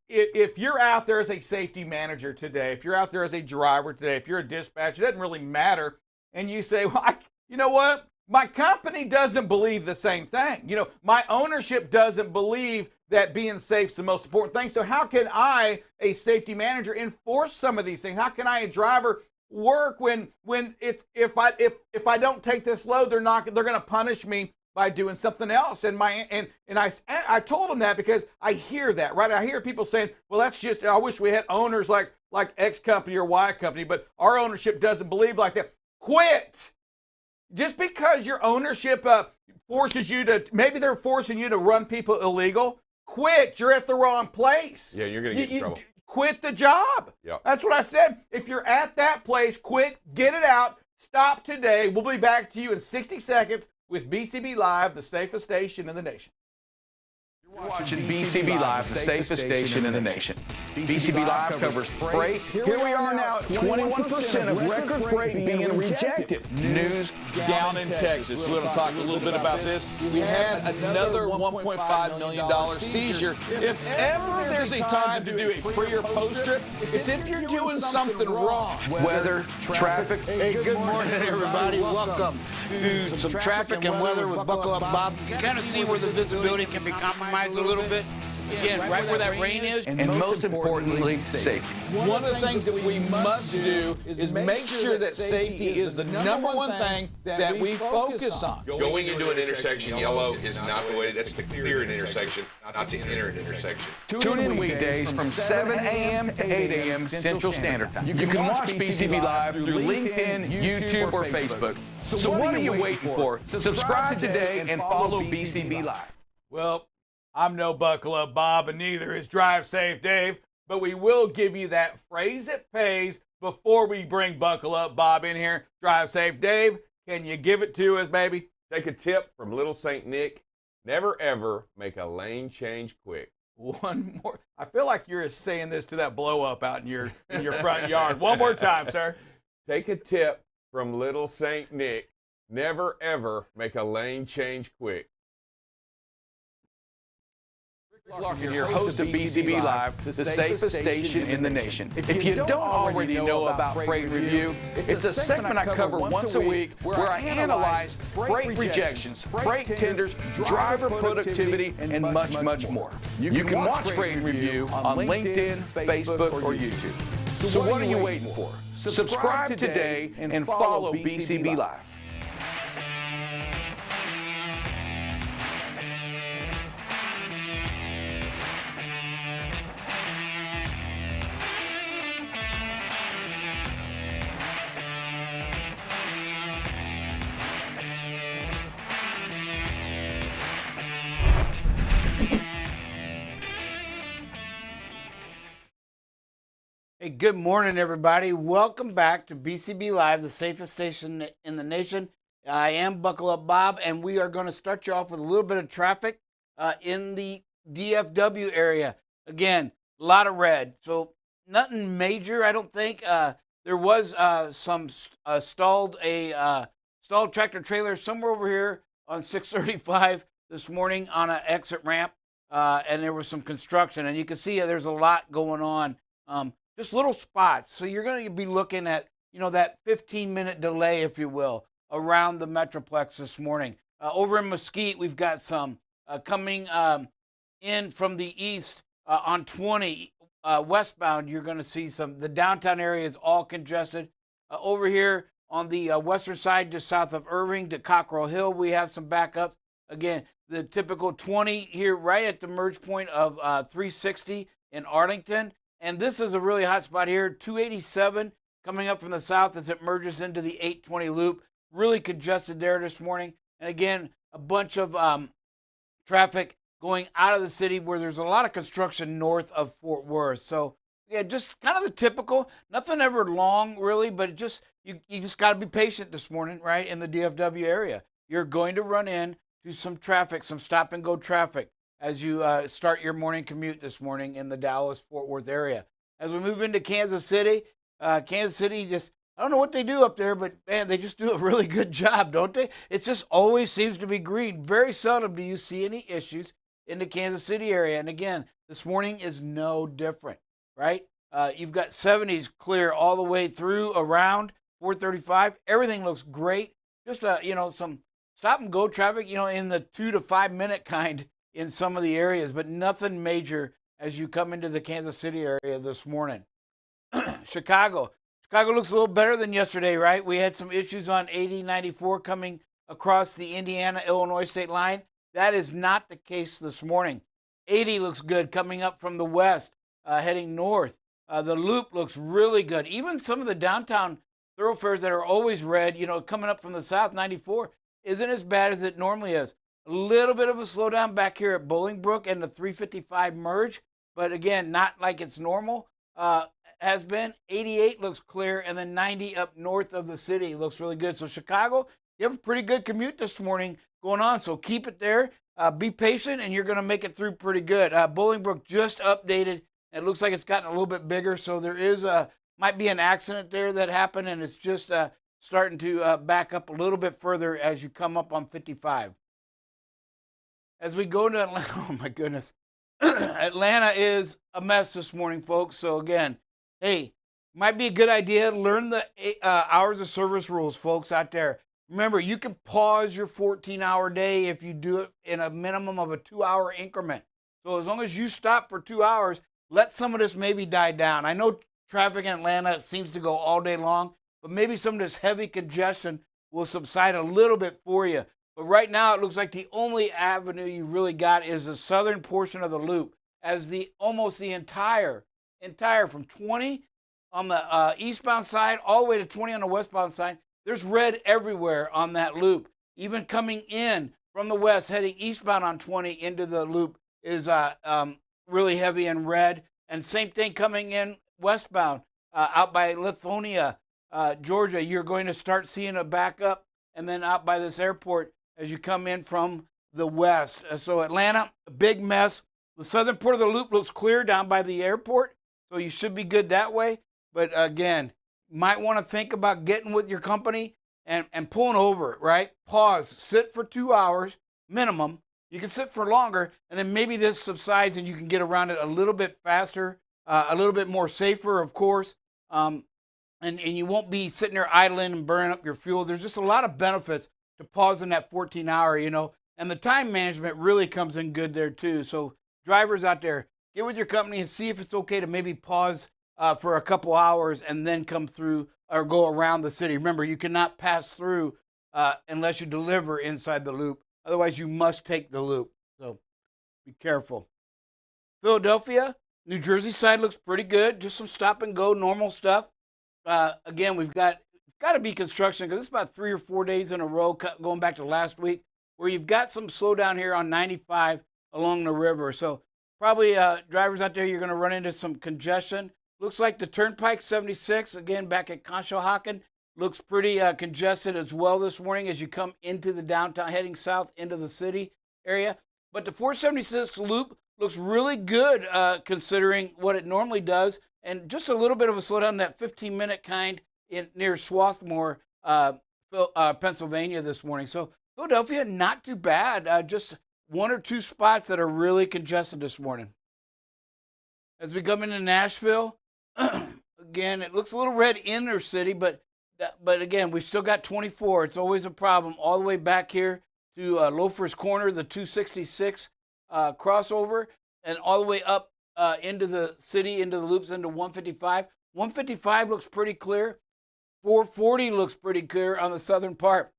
If you're out there as a safety manager today, if you're out there as a driver today, if you're a dispatcher, it doesn't really matter, and you say, well, you know what? My company doesn't believe the same thing. My ownership doesn't believe that being safe is the most important thing. So how can I, a safety manager, enforce some of these things? How can I, a driver, work when if I don't take this load, they're going to punish me by doing something else? And I told them that, because I hear that, right? I hear people saying, well, I wish we had owners like X company or Y company, but our ownership doesn't believe like that. Quit. Just because your ownership forces you to, maybe they're forcing you to run people illegal, quit. You're at the wrong place. Yeah, you're going to get in trouble. Quit the job. Yep. That's what I said. If you're at that place, quit, get it out, stop today. We'll be back to you in 60 seconds with BCB Live, the safest station in the nation. Watching BCB Live, the safest station in the nation. BCB Live covers freight. Here we are now, 21% of record freight being rejected. News down in Texas. We're going to talk a little bit about this. We had another $1.5 million seizure. If ever there's a time to do a pre or post trip, it's if you're doing something wrong. Weather, traffic. Hey, good morning, everybody. Welcome to some traffic and weather with Buckle Up Bob. You kind of see where the visibility can be compromised a little bit. Again, right where that rain is. And most importantly, safety. One of the things that we must do is make sure that safety is the number one thing that we focus on. Going into an intersection yellow is not the way. That's to clear an intersection, not to enter an intersection. Tune in weekdays from 7 a.m. to 8 a.m. Central Standard Time. You can watch BCB Live through LinkedIn, YouTube, or Facebook. So what are you waiting for? Subscribe today and follow BCB Live. Well, I'm no Buckle Up Bob, and neither is Drive Safe Dave, but we will give you that phrase that pays before we bring Buckle Up Bob in here. Drive Safe Dave, can you give it to us, baby? Take a tip from Little St. Nick. Never, ever make a lane change quick. One more. I feel like you're saying this to that blow up out in your front yard. One more time, sir. Take a tip from Little St. Nick. Never, ever make a lane change quick. Larkin here, host of BCB Live, the safest station in the nation. If you don't already know about Freight Review, it's a segment I cover once a week where I analyze freight rejections, freight tenders, driver productivity, and much, much more. You can watch Freight Review on LinkedIn, Facebook, or YouTube. So what are you waiting for? Subscribe today and follow BCB Live. Hey, good morning, everybody. Welcome back to BCB Live, the safest station in the nation. I am Buckle Up Bob, and we are going to start you off with a little bit of traffic in the DFW area. Again, a lot of red, so nothing major, I don't think. There was some stalled tractor trailer somewhere over here on 635 this morning on an exit ramp, and there was some construction, and you can see there's a lot going on. Just little spots. So you're going to be looking at, that 15-minute delay, if you will, around the Metroplex this morning. Over in Mesquite, we've got some coming in from the east on 20 westbound. You're going to see some. The downtown area is all congested. Over here on the western side, just south of Irving to Cockrell Hill, we have some backups. Again, the typical 20 here right at the merge point of 360 in Arlington. And this is a really hot spot here, 287 coming up from the south as it merges into the 820 loop. Really congested there this morning. And again, a bunch of traffic going out of the city where there's a lot of construction north of Fort Worth. So, yeah, just kind of the typical, nothing ever long really, but you just got to be patient this morning, right, in the DFW area. You're going to run into some traffic, some stop and go traffic, as you start your morning commute this morning in the Dallas-Fort Worth area. As we move into Kansas City just, I don't know what they do up there, but man, they just do a really good job, don't they? It just always seems to be green. Very seldom do you see any issues in the Kansas City area. And again, this morning is no different, right? You've got 70s clear all the way through around 435. Everything looks great. Just, some stop and go traffic, in the 2 to 5 minute kind in some of the areas, but nothing major as you come into the Kansas City area this morning. Chicago looks a little better than yesterday, right? We had some issues on 80-94 coming across the Indiana-Illinois state line. That is not the case this morning. 80 looks good coming up from the west, heading north. The loop looks really good. Even some of the downtown thoroughfares that are always red, coming up from the south, 94, isn't as bad as it normally is. A little bit of a slowdown back here at Bolingbrook and the 355 merge, but again, not like it's normal. Has been 88 looks clear, and then 90 up north of the city looks really good. So Chicago, you have a pretty good commute this morning going on. So keep it there. Be patient, and you're going to make it through pretty good. Bolingbrook just updated. It looks like it's gotten a little bit bigger, so there is might be an accident there that happened, and it's just starting to back up a little bit further as you come up on 55. As we go to Atlanta, oh my goodness, Atlanta is a mess this morning, folks. So again, hey, might be a good idea. Learn the hours of service rules, folks, out there. Remember, you can pause your 14-hour day if you do it in a minimum of a 2-hour increment. So as long as you stop for 2 hours, let some of this maybe die down. I know traffic in Atlanta seems to go all day long, but maybe some of this heavy congestion will subside a little bit for you. But right now, it looks like the only avenue you really got is the southern portion of the loop, as almost the entire from 20 on the eastbound side all the way to 20 on the westbound side. There's red everywhere on that loop. Even coming in from the west, heading eastbound on 20 into the loop is really heavy in red. And same thing coming in westbound out by Lithonia, Georgia. You're going to start seeing a backup, and then out by this airport as you come in from the west. So Atlanta, a big mess. The southern part of the loop looks clear down by the airport, so you should be good that way. But again, might want to think about getting with your company and pulling over, right? Pause, sit for 2 hours minimum. You can sit for longer, and then maybe this subsides and you can get around it a little bit faster, a little bit more safer, of course. And you won't be sitting there idling and burning up your fuel. There's just a lot of benefits to pausing that 14-hour, and the time management really comes in good there too. So drivers out there, get with your company and see if it's okay to maybe pause for a couple hours and then come through or go around the city. Remember, you cannot pass through unless you deliver inside the loop. Otherwise, you must take the loop. So be careful. Philadelphia, New Jersey side looks pretty good. Just some stop and go, normal stuff. Again, we've got to be construction because it's about 3 or 4 days in a row going back to last week where you've got some slowdown here on 95 along the river. So probably drivers out there, you're going to run into some congestion. Looks like the Turnpike 76, again, back at Conshohocken, looks pretty congested as well this morning as you come into the downtown, heading south into the city area. But the 476 loop looks really good considering what it normally does, and just a little bit of a slowdown, that 15-minute kind near Swarthmore, Pennsylvania this morning. So Philadelphia, not too bad. Just 1 or 2 spots that are really congested this morning. As we come into Nashville, again, it looks a little red inner city, but again, we've still got 24. It's always a problem all the way back here to Loafers Corner, the 266 crossover, and all the way up into the city, into the loops, into 155. 155 looks pretty clear. 440 looks pretty clear on the southern part.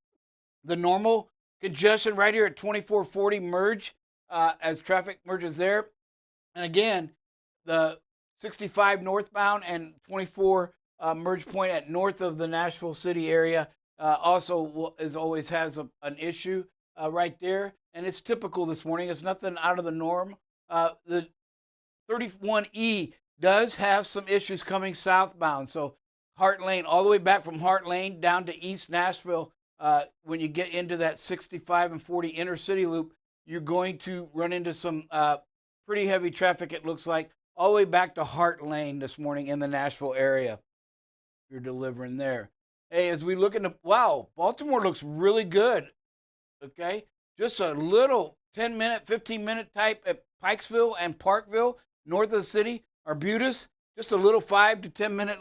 The normal congestion right here at 2440 merge as traffic merges there. And again, the 65 northbound and 24 merge point at north of the Nashville city area also always has an issue right there. And it's typical this morning. It's nothing out of the norm. The 31E does have some issues coming southbound. So Hart Lane, all the way back from Hart Lane down to East Nashville, when you get into that 65 and 40 inner city loop, you're going to run into some pretty heavy traffic, it looks like, all the way back to Hart Lane this morning in the Nashville area. You're delivering there. Hey, as we look into, wow, Baltimore looks really good. Okay, just a little 10-minute, 15-minute type at Pikesville and Parkville, north of the city. Arbutus, just a little 5 to 10-minute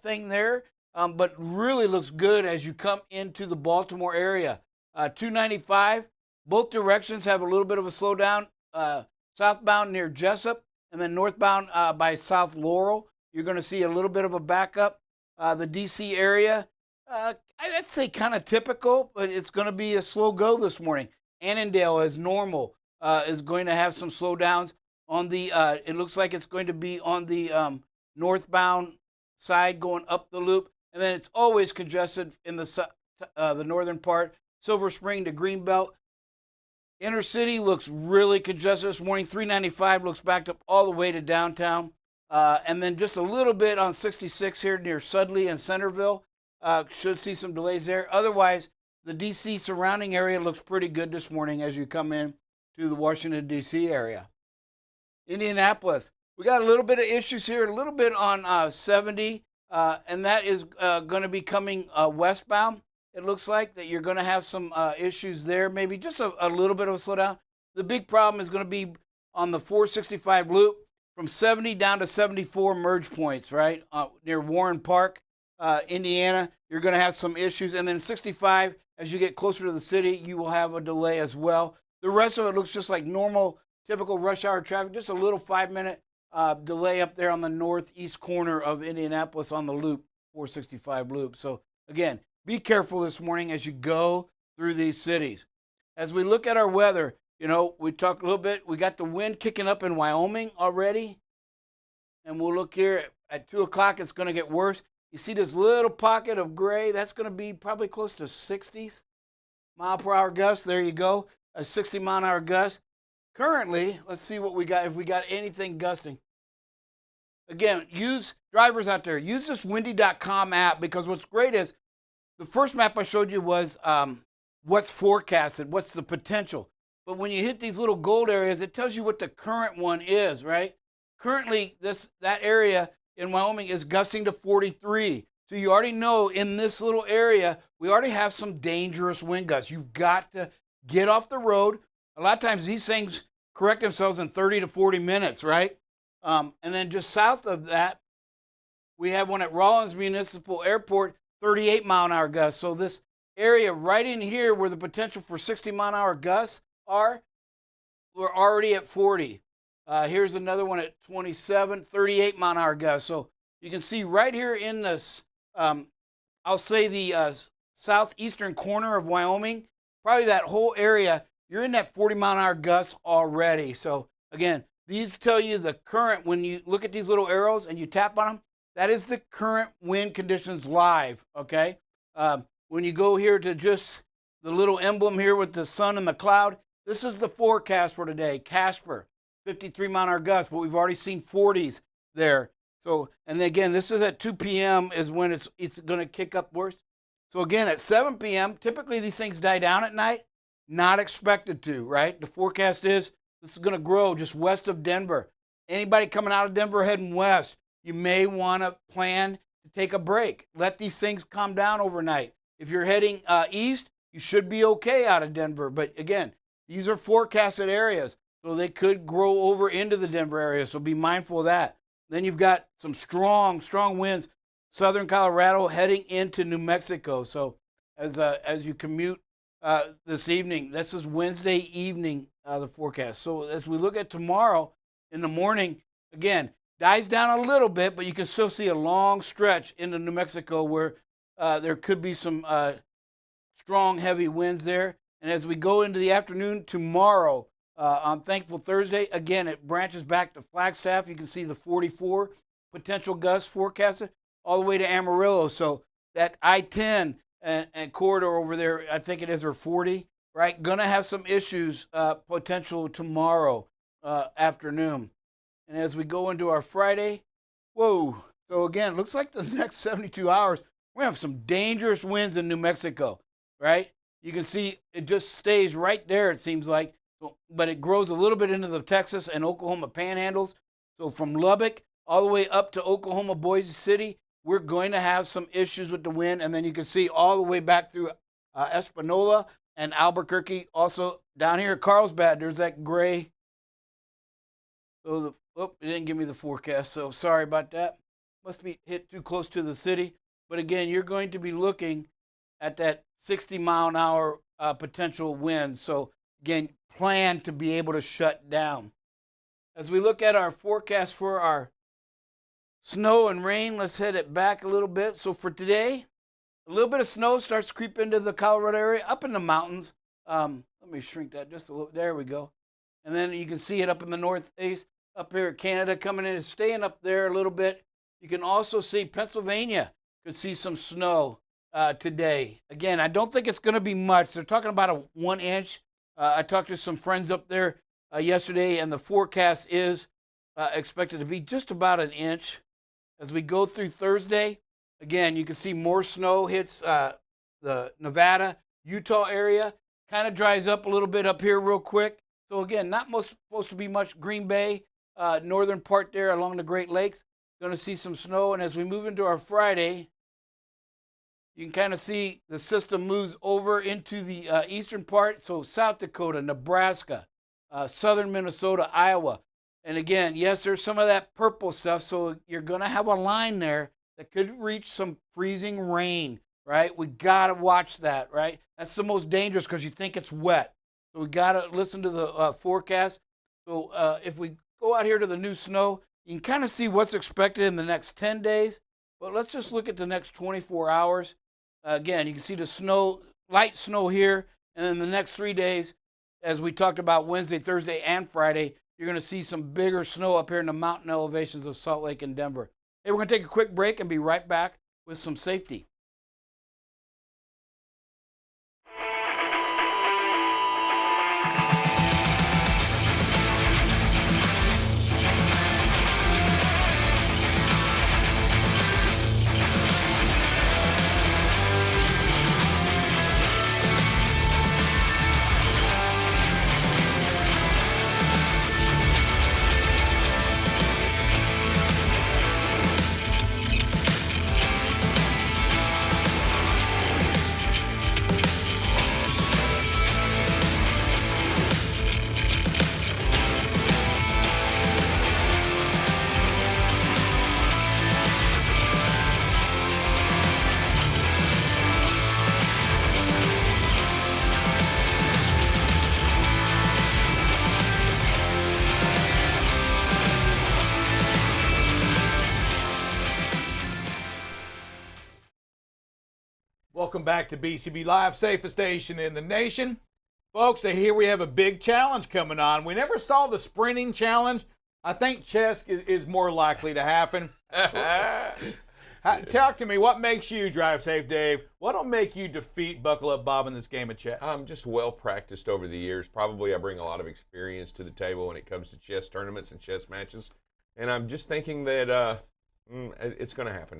thing there, but really looks good as you come into the Baltimore area. 295, both directions have a little bit of a slowdown. Southbound near Jessup, and then northbound by South Laurel, you're going to see a little bit of a backup. The D.C. area, I'd say kind of typical, but it's going to be a slow go this morning. Annandale, as normal, is going to have some slowdowns on the, it looks like it's going to be on the northbound side going up the loop. And then it's always congested in the northern part. Silver Spring to Greenbelt. Inner city looks really congested this morning. 395 looks backed up all the way to downtown. And then just a little bit on 66 here near Sudley and Centerville. Should see some delays there. Otherwise, the D.C. surrounding area looks pretty good this morning as you come in to the Washington, D.C. area. Indianapolis, we got a little bit of issues here, a little bit on 70, and that is going to be coming westbound. It looks like that you're going to have some issues there, maybe just a little bit of a slowdown. The big problem is going to be on the 465 loop from 70 down to 74 merge points, right, near Warren Park, Indiana. You're going to have some issues. And then 65, as you get closer to the city, you will have a delay as well. The rest of it looks just like normal, typical rush hour traffic, just a little 5-minute delay up there on the northeast corner of Indianapolis on the loop, 465 loop. So, again, be careful this morning as you go through these cities. As we look at our weather, you know, we talked a little bit. We got the wind kicking up in Wyoming already. And we'll look here at 2 o'clock, it's going to get worse. You see this little pocket of gray? That's going to be probably close to 60s mile per hour gusts. There you go, a 60 mile an hour gust. Currently, let's see what we got, if we got anything gusting. Again, use drivers out there, use this windy.com app, because what's great is the first map I showed you was what's forecasted, what's the potential. But when you hit these little gold areas, it tells you what the current one is, right? Currently, that area in Wyoming is gusting to 43. So you already know in this little area, we already have some dangerous wind gusts. You've got to get off the road. A lot of times these things correct themselves in 30 to 40 minutes, right? And then just south of that, we have one at Rawlins Municipal Airport, 38 mile an hour gusts. So this area right in here where the potential for 60 mile an hour gusts are, we're already at 40. Here's another one at 27, 38 mile an hour gusts. So you can see right here in this, I'll say the southeastern corner of Wyoming, probably that whole area, you're in that 40 mile an hour gusts already. So again, these tell you the current, when you look at these little arrows and you tap on them, that is the current wind conditions live, okay? When you go here to just the little emblem here with the sun and the cloud, this is the forecast for today. Casper, 53 mile an hour gusts, but we've already seen 40s there. So, and again, this is at 2 p.m. is when it's going to kick up worse. So again, at 7 p.m., typically these things die down at night. Not expected to, right? The forecast is this is going to grow just west of Denver. Anybody coming out of Denver heading west, you may want to plan to take a break. Let these things calm down overnight. If you're heading east, you should be okay out of Denver. But again, these are forecasted areas, so they could grow over into the Denver area. So be mindful of that. Then you've got some strong winds, southern Colorado heading into New Mexico. So as you commute this evening, this is Wednesday evening, the forecast. So as we look at tomorrow in the morning, again, dies down a little bit, but you can still see a long stretch into New Mexico where there could be some strong, heavy winds there. And as we go into the afternoon tomorrow, on Thankful Thursday, again, it branches back to Flagstaff. You can see the 44 potential gusts forecasted all the way to Amarillo. So that I-10 and corridor over there, I think it is, or 40, right? Going to have some issues potential tomorrow afternoon. And as we go into our Friday, whoa. So again, looks like the next 72 hours, we're going to have some dangerous winds in New Mexico, right? You can see it just stays right there, it seems like, but it grows a little bit into the Texas and Oklahoma panhandles. So from Lubbock all the way up to Oklahoma, Boise City, we're going to have some issues with the wind. And then you can see all the way back through Espanola and Albuquerque. Also down here at Carlsbad, there's that gray. So it didn't give me the forecast, so sorry about that. Must be hit too close to the city. But again, you're going to be looking at that 60 mile an hour potential wind. So again, plan to be able to shut down. As we look at our forecast for our snow and rain, let's head it back a little bit. So for today, a little bit of snow starts to creep into the Colorado area, up in the mountains. Let me shrink that just a little. There we go. And then you can see it up in the northeast, up here in Canada coming in and staying up there a little bit. You can also see Pennsylvania could see some snow today. Again, I don't think it's going to be much. They're talking about a 1 inch. I talked to some friends up there yesterday, and the forecast is expected to be just about 1 inch. As we go through Thursday, again, you can see more snow hits the Nevada, Utah area. Kind of dries up a little bit up here real quick. So again, not supposed to be much. Green Bay, northern part there along the Great Lakes. Going to see some snow. And as we move into our Friday, you can kind of see the system moves over into the eastern part. So South Dakota, Nebraska, southern Minnesota, Iowa. And again, yes, there's some of that purple stuff. So you're going to have a line there that could reach some freezing rain, right? We got to watch that, right? That's the most dangerous because you think it's wet. So we got to listen to the forecast. So if we go out here to the new snow, you can kind of see what's expected in the next 10 days. But let's just look at the next 24 hours. Again, you can see the snow, light snow here. And then the next 3 days, as we talked about Wednesday, Thursday, and Friday, you're going to see some bigger snow up here in the mountain elevations of Salt Lake and Denver. Hey, we're going to take a quick break and be right back with some safety. Welcome back to BCB Live, safest station in the nation. Folks, here we have a big challenge coming on. We never saw the sprinting challenge. I think chess is more likely to happen. Talk to me. What makes you drive safe, Dave? What'll make you defeat Buckle Up Bob in this game of chess? I'm just well practiced over the years. Probably I bring a lot of experience to the table when it comes to chess tournaments and chess matches. And I'm just thinking that it's going to happen.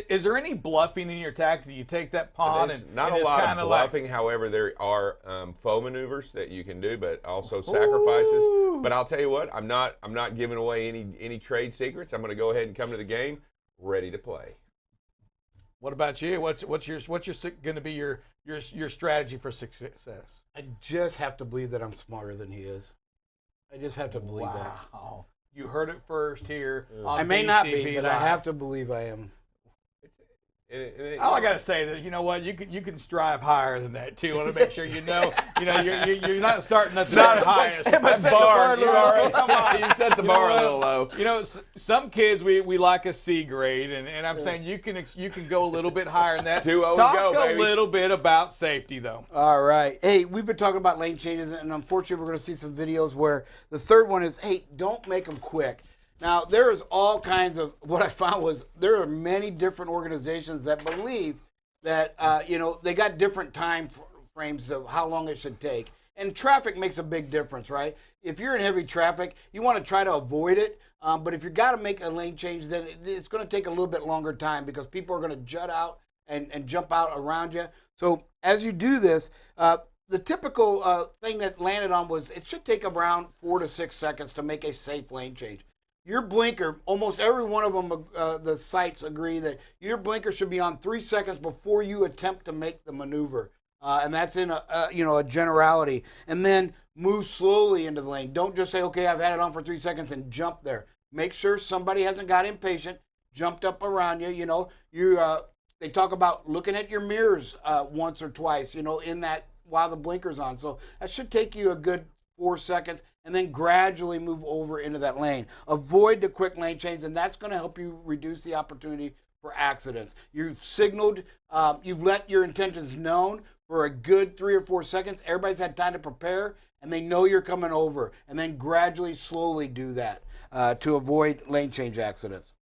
Is there any bluffing in your tactic? Do you take that pawn There's and not and a it's lot kinda of bluffing. However, there are faux maneuvers that you can do, but also sacrifices. But I'll tell you what, I'm not giving away any trade secrets. I'm going to go ahead and come to the game ready to play. What about you? What's going to be your strategy for success? I just have to believe that I'm smarter than he is. I just have to believe that. Wow. You heard it first here on I may BCB not be, but Live. I have to believe I am. All I gotta say that you know what you can strive higher than that too. I want to make sure you know you're not starting at the highest. That bar, Come on, you set the bar a little low. You know, some kids we like a C grade, and I'm saying you can go a little bit higher than that. 2-0 Talk go, a baby. little bit about safety though. All right. Hey, we've been talking about lane changes, and unfortunately, we're going to see some videos where the third one is, hey, don't make them quick. Now, there is all kinds of, what I found was there are many different organizations that believe that, they got different time frames of how long it should take. And traffic makes a big difference, right? If you're in heavy traffic, you want to try to avoid it. But if you got to make a lane change, then it's going to take a little bit longer time because people are going to jut out and jump out around you. So as you do this, the typical thing that landed on was it should take around 4 to 6 seconds to make a safe lane change. Your blinker, almost every one of them, the sites agree that your blinker should be on 3 seconds before you attempt to make the maneuver. And that's in a generality. And then move slowly into the lane. Don't just say, okay, I've had it on for 3 seconds and jump there. Make sure somebody hasn't got impatient, jumped up around you. They talk about looking at your mirrors once or twice, in that while the blinker's on. So that should take you a good 4 seconds, and then gradually move over into that lane. Avoid the quick lane change, and that's going to help you reduce the opportunity for accidents. You've signaled, you've let your intentions known for a good 3 or 4 seconds. Everybody's had time to prepare, and they know you're coming over, and then gradually, slowly do that to avoid lane change accidents.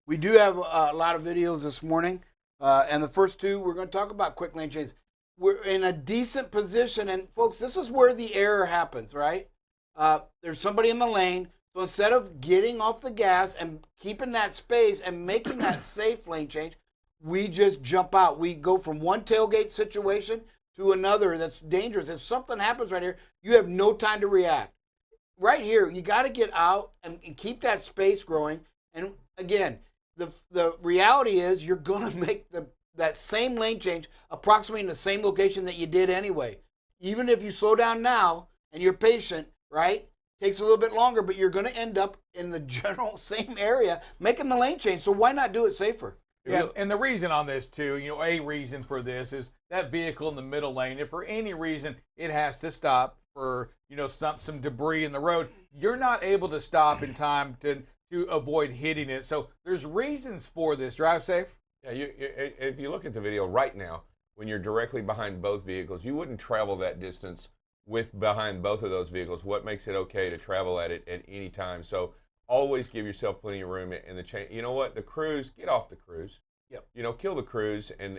We do have a lot of videos this morning, and the first two, we're going to talk about quick lane changes. We're in a decent position, and folks, this is where the error happens, right? There's somebody in the lane, so instead of getting off the gas and keeping that space and making that safe lane change, we just jump out. We go from one tailgate situation to another that's dangerous. If something happens right here, you have no time to react. Right here, you got to get out and keep that space growing. And again, the reality is you're going to make that same lane change approximately in the same location that you did anyway. Even if you slow down now and you're patient, right? Takes a little bit longer, but you're going to end up in the general same area making the lane change. So why not do it safer? Yeah, and the reason on this too, a reason for this is that vehicle in the middle lane, if for any reason it has to stop for, some debris in the road, you're not able to stop in time to avoid hitting it. So there's reasons for this. Drive safe. Yeah, if you look at the video right now, when you're directly behind both vehicles, you wouldn't travel that distance behind both of those vehicles. What makes it okay to travel at it at any time? So always give yourself plenty of room in the chain. You know what? The cruise, get off the cruise. Yep. Kill the cruise and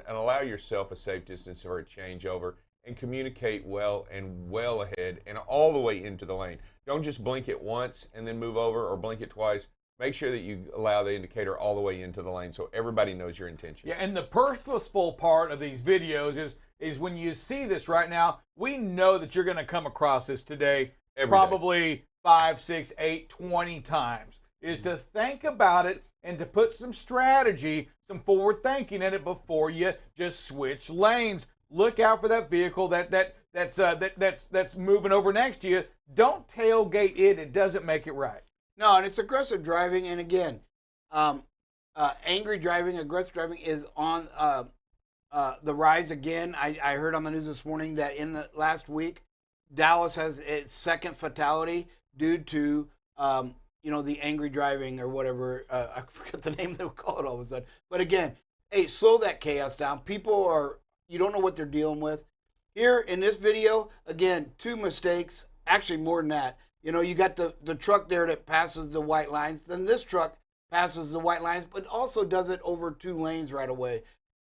allow yourself a safe distance for a changeover and communicate well ahead and all the way into the lane. Don't just blink it once and then move over or blink it twice. Make sure that you allow the indicator all the way into the lane so everybody knows your intention. Yeah, and the purposeful part of these videos is when you see this right now, we know that you're going to come across this today probably 5, 6, 8, 20 times, is to think about it and to put some strategy, some forward thinking in it before you just switch lanes. Look out for that vehicle that's moving over next to you. Don't tailgate it. It doesn't make it right. No, and it's aggressive driving. And again, angry driving, aggressive driving is on the rise again. I heard on the news this morning that in the last week, Dallas has its second fatality due to the angry driving or whatever. I forget the name they would call it all of a sudden. But again, hey, slow that chaos down. You don't know what they're dealing with. Here in this video, again, 2 mistakes, actually more than that. You got the truck there that passes the white lines. Then this truck passes the white lines, but also does it over 2 lanes right away.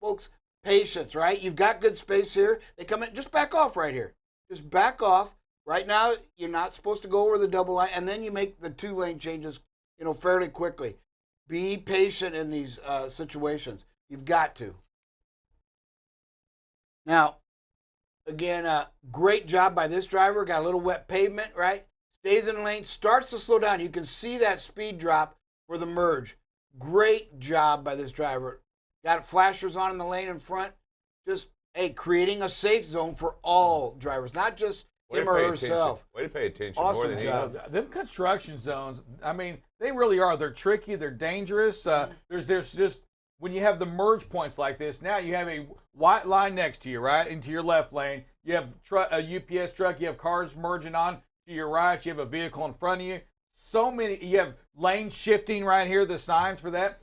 Folks, patience, right? You've got good space here. They come in, just back off right here. Just back off. Right now, you're not supposed to go over the double line, and then you make the 2 lane changes, fairly quickly. Be patient in these situations. You've got to. Now, again, great job by this driver. Got a little wet pavement, right? Stays in the lane, starts to slow down. You can see that speed drop for the merge. Great job by this driver. Got flashers on in the lane in front. Just, creating a safe zone for all drivers, not just him or herself. Way to pay attention. Awesome more than job. Them construction zones, they really are. They're tricky. They're dangerous. There's just, when you have the merge points like this, now you have a white line next to you, right? Into your left lane. You have a UPS truck. You have cars merging on to your right. You have a vehicle in front of you. You have lane shifting right here, the signs for that.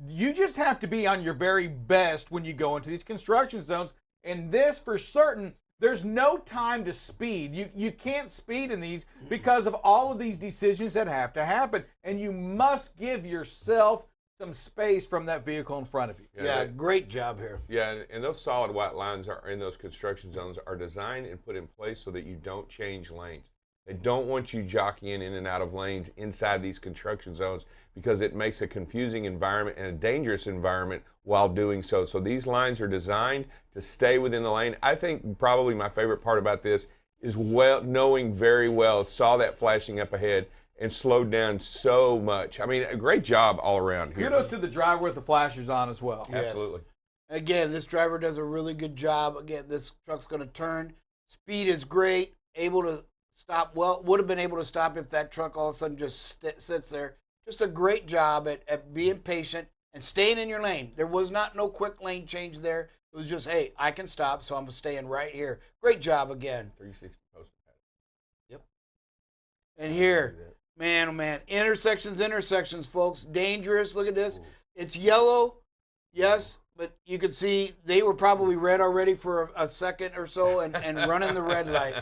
You just have to be on your very best when you go into these construction zones. And this, for certain, there's no time to speed. You can't speed in these because of all of these decisions that have to happen. And you must give yourself some space from that vehicle in front of you. Yeah, great job here. Yeah, and those solid white lines are in those construction zones are designed and put in place so that you don't change lanes. They don't want you jockeying in and out of lanes inside these construction zones because it makes a confusing environment and a dangerous environment while doing so. So these lines are designed to stay within the lane. I think probably my favorite part about this is knowing very well, saw that flashing up ahead and slowed down so much. A great job all around here. Kudos to the driver with the flashers on as well. Yes. Absolutely. Again, this driver does a really good job. Again, this truck's going to turn. Speed is great. Able to stop. Well, would have been able to stop if that truck all of a sudden just sits there. Just a great job at being patient and staying in your lane. There was no quick lane change there. It was just, hey, I can stop, so I'm staying right here. Great job again. 360 post. Yep. And here, man, oh man, intersections, folks. Dangerous. Look at this. Ooh. It's yellow, yes, but you could see they were probably red already for a second or so and running the red light.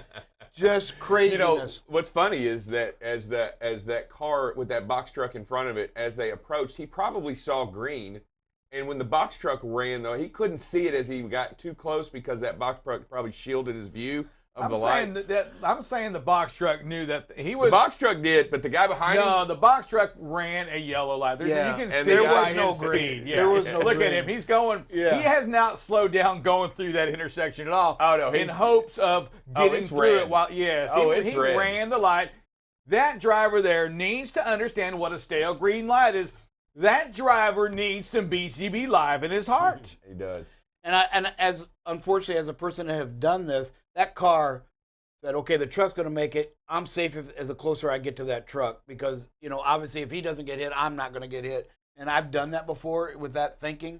Just craziness. What's funny is that as that car with that box truck in front of it, as they approached, he probably saw green. And when the box truck ran, though, he couldn't see it as he got too close because that box truck probably shielded his view of the light. I'm saying the box truck knew that he was. The box truck did, but the guy behind him. No, the box truck ran a yellow light. Yeah. You can And see there by was his no speed. green. Yeah. There was no Look green. at him. He's going. Yeah. He has not slowed down going through that intersection at all. Oh, no, In he's- hopes of getting it's through red. it. While yes, Oh, he, it's he red. ran the light. That driver there needs to understand what a stale green light is. That driver needs some BCB Live in his heart. He does. And as unfortunately, as a person that have done this, that car said, okay, the truck's going to make it. I'm safe if the closer I get to that truck because, obviously if he doesn't get hit, I'm not going to get hit. And I've done that before with that thinking.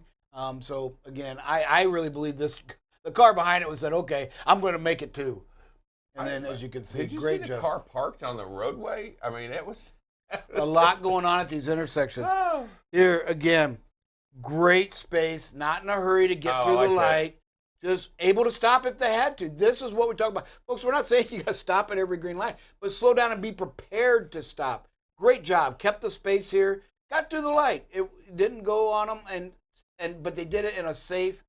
So again, I really believe the car behind it was said, okay, I'm going to make it too. And then as you can see, Did you great see the job. car parked on the roadway? I mean, it was A lot going on at these intersections. Oh. Here again, great space, not in a hurry to get Oh, I through like the that. light. Just able to stop if they had to. This is what we're talking about. Folks, we're not saying you got to stop at every green light, but slow down and be prepared to stop. Great job. Kept the space here. Got through the light. It didn't go on them, but they did it in a safe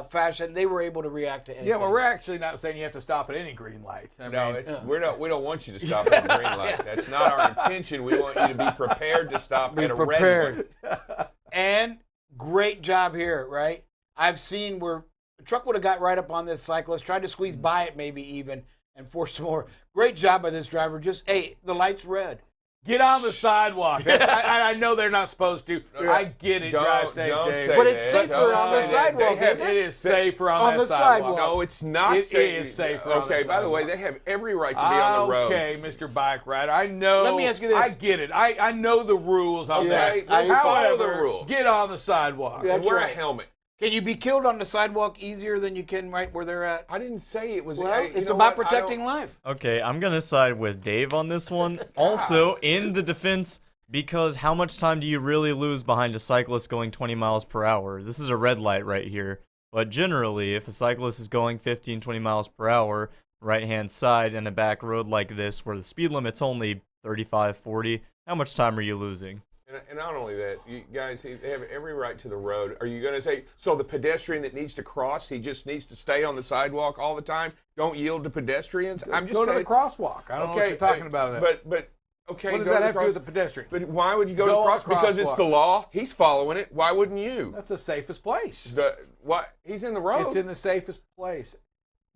fashion. They were able to react to anything. Yeah, well, we're actually not saying you have to stop at any green light. I No, mean, we don't want you to stop at a green light. That's not our intention. We want you to be prepared to stop Be at a prepared. red one. And great job here, right? I've seen where the truck would have got right up on this cyclist, tried to squeeze by it maybe even, and forced some more. Great job by this driver. Just, hey, the light's red. Get on the sidewalk. I know they're not supposed to. I get it. Drive safe, Don't Dave. say But it's that. safer Don't on the say that. sidewalk, They have- isn't It is safer on On that the sidewalk. sidewalk. No, it's not It safe. is safer on Okay, the by the way, sidewalk. they have every right to be on the road. Okay, Mr. Bike Rider. I know. Let me ask you this. I get it. I know the rules on Okay, that. let's follow the However, rules. get on the sidewalk. Yeah. And wear right. a helmet. Can you be killed on the sidewalk easier than you can right where they're at? I didn't say it was. Well, hey, you it's know about what? I protecting don't- life. Okay, I'm gonna side with Dave on this one. Also, in the defense, because how much time do you really lose behind a cyclist going 20 miles per hour? This is a red light right here. But generally, if a cyclist is going 15, 20 miles per hour, right-hand side in a back road like this, where the speed limit's only 35, 40, how much time are you losing? And not only that, you guys, they have every right to the road. Are you going to say, so the pedestrian that needs to cross, he just needs to stay on the sidewalk all the time? Don't yield to pedestrians? I'm just Go to saying. the crosswalk. I don't know what you're talking about. But okay, what does go that to have the to do with cross. the pedestrian? But why would you go to Go the on cross? the Because it's crosswalk. the law. He's following it. Why wouldn't you? That's the safest place. What? He's in the road. It's in the safest place.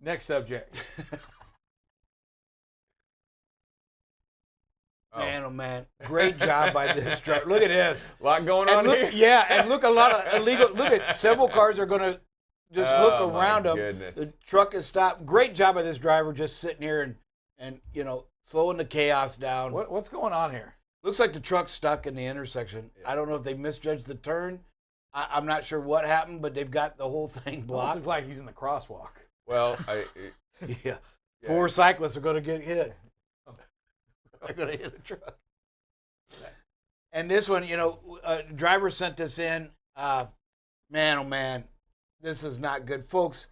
Next subject. Man, oh man, great job by this driver. Look at this. A lot going And on look, here. yeah, and look, a lot of illegal. Look at several cars are going to just Oh, hook my around them. goodness. The truck is stopped. Great job by this driver, just sitting here and slowing the chaos down. What's going on here? Looks like the truck's stuck in the intersection. I don't know if they misjudged the turn. I'm not sure what happened, but they've got the whole thing Almost blocked. looks like he's in the crosswalk. Well, Yeah. Four cyclists are going to get hit. They're going to hit a truck. And this one, a driver sent this in. Man, oh man, this is not good. Folks,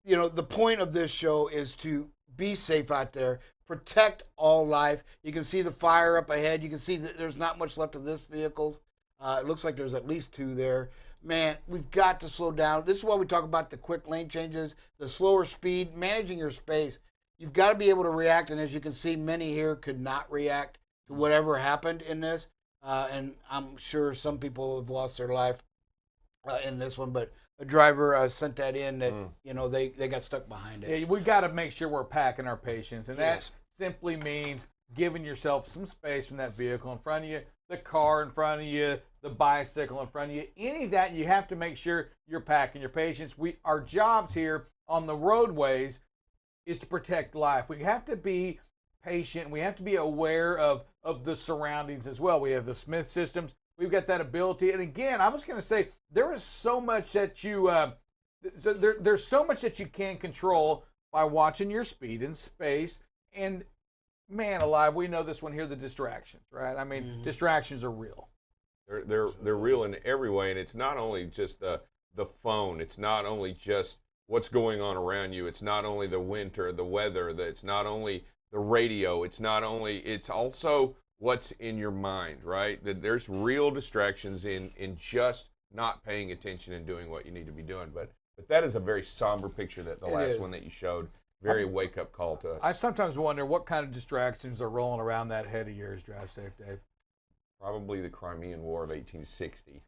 the point of this show is to be safe out there, protect all life. You can see the fire up ahead. You can see that there's not much left of this vehicle. It looks like there's at least two there. Man, we've got to slow down. This is why we talk about the quick lane changes, the slower speed, managing your space. You've got to be able to react, and as you can see, many here could not react to whatever happened in this. And I'm sure some people have lost their life in this one, but a driver sent that in that, they got stuck behind it. Yeah, we got to make sure we're packing our patience, and Yes. that simply means giving yourself some space from that vehicle in front of you, the car in front of you, the bicycle in front of you. Any of that, you have to make sure you're packing your patience. Our jobs here on the roadways is to protect life. We have to be patient. We have to be aware of the surroundings as well. We have the Smith systems. We've got that ability. And again, I was going to say, there is so much that you there's so much that you can control by watching your speed and space. And man alive, we know this one here, the distractions, right? I mean, distractions are real. They're real in every way, and it's not only just the phone. It's not only just what's going on around you. It's not only the winter, the weather. It's not only the radio. It's also what's in your mind, right? That there's real distractions in just not paying attention and doing what you need to be doing. But that is a very somber picture, that the last one that you showed. Very wake-up call to us. I sometimes wonder what kind of distractions are rolling around that head of yours. Drive safe, Dave. Probably the Crimean War of 1860.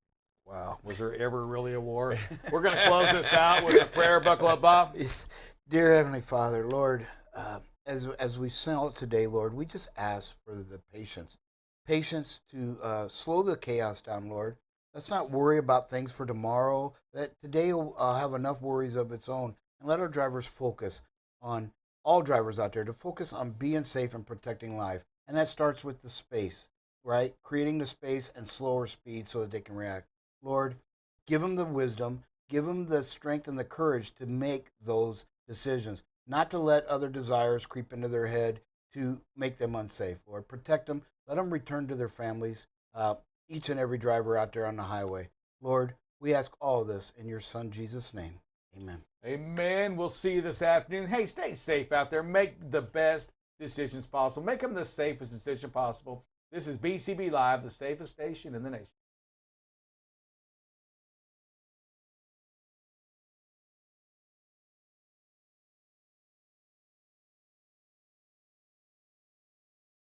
Wow, was there ever really a war? We're going to close this out with a prayer. Buckle up, Bob. Yes. Dear Heavenly Father, Lord, as we sing out today, Lord, we just ask for the patience to slow the chaos down, Lord. Let's not worry about things for tomorrow. That today will have enough worries of its own, and let our drivers focus on all drivers out there to focus on being safe and protecting life, and that starts with the space, right? Creating the space and slower speed so that they can react. Lord, give them the wisdom, give them the strength and the courage to make those decisions, not to let other desires creep into their head to make them unsafe. Lord, protect them. Let them return to their families, each and every driver out there on the highway. Lord, we ask all of this in your Son, Jesus' name. Amen. Amen. We'll see you this afternoon. Hey, stay safe out there. Make the best decisions possible. Make them the safest decision possible. This is BCB Live, the safest station in the nation.